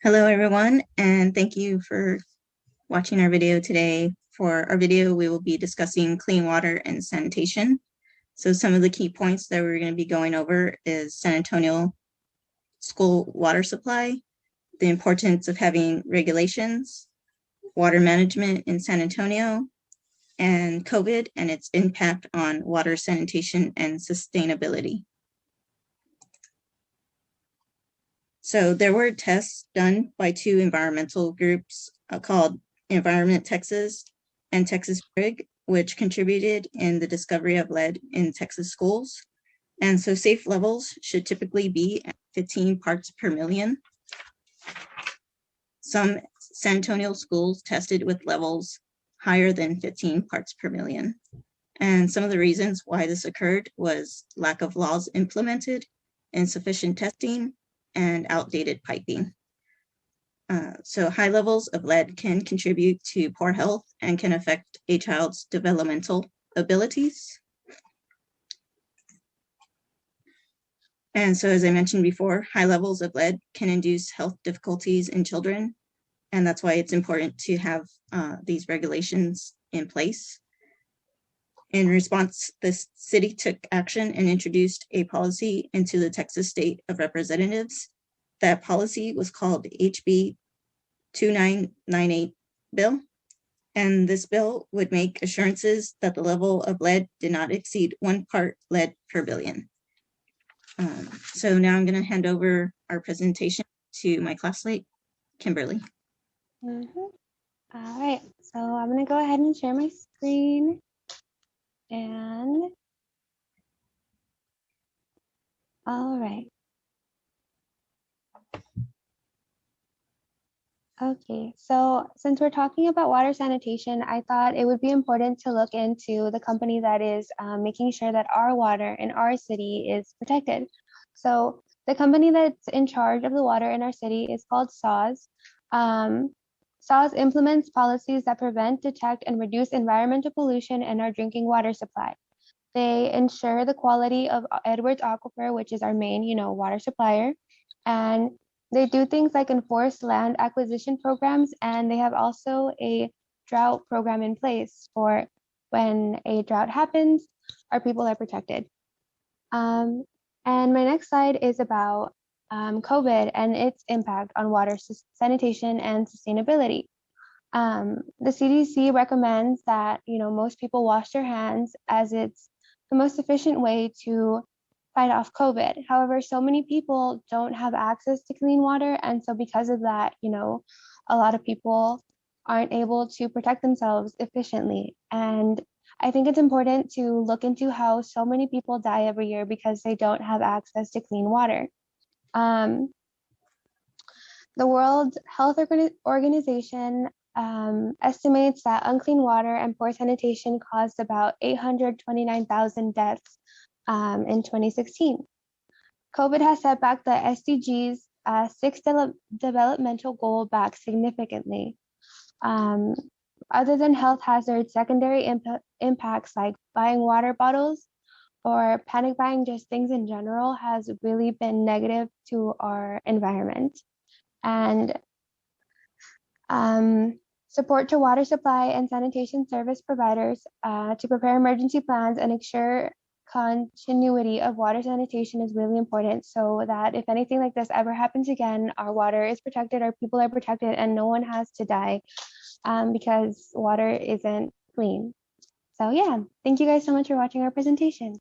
Hello, everyone, and thank you for watching our video today. For our video, we will be discussing clean water and sanitation. So some of the key points that we're going to be going over is San Antonio school water supply, the importance of having regulations, water management in San Antonio, and COVID and its impact on water sanitation and sustainability. So there were tests done by two environmental groups called Environment Texas and Texas Prig, which contributed in the discovery of lead in Texas schools. And so safe levels should typically be at 15 parts per million. Some San Antonio schools tested with levels higher than 15 parts per million. And some of the reasons why this occurred was lack of laws implemented, insufficient testing, and outdated piping. So high levels of lead can contribute to poor health and can affect a child's developmental abilities. And so as I mentioned before, high levels of lead can induce health difficulties in children. And that's why it's important to have these regulations in place. In response, the city took action and introduced a policy into the Texas State of Representatives. That policy was called HB 2998 bill. And this bill would make assurances that the level of lead did not exceed 1 part lead per billion. So now I'm going to hand over our presentation to my classmate, Kimberly. All right, so I'm going to go ahead and share my screen. And all right. Okay, so since we're talking about water sanitation, I thought it would be important to look into the company that is making sure that our water in our city is protected. So the company that's in charge of the water in our city is called SAWS. SAWS implements policies that prevent, detect, and reduce environmental pollution in our drinking water supply. They ensure the quality of Edwards Aquifer, which is our main, water supplier. And they do things like enforce land acquisition programs, and they have also a drought program in place for when a drought happens, our people are protected. And my next slide is about COVID and its impact on water sanitation and sustainability. The CDC recommends that most people wash their hands as it's the most efficient way to fight off COVID. However, so many people don't have access to clean water, and so because of that, a lot of people aren't able to protect themselves efficiently. And I think it's important to look into how so many people die every year because they don't have access to clean water. The World Health Organization estimates that unclean water and poor sanitation caused about 829,000 deaths in 2016. COVID has set back the SDGs 6th developmental goal back significantly. Other than health hazards, secondary impacts like buying water bottles or panic buying just things in general has really been negative to our environment. And support to water supply and sanitation service providers to prepare emergency plans and ensure continuity of water sanitation is really important so that if anything like this ever happens again, our water is protected, our people are protected, and no one has to die because water isn't clean. So yeah, thank you guys so much for watching our presentation.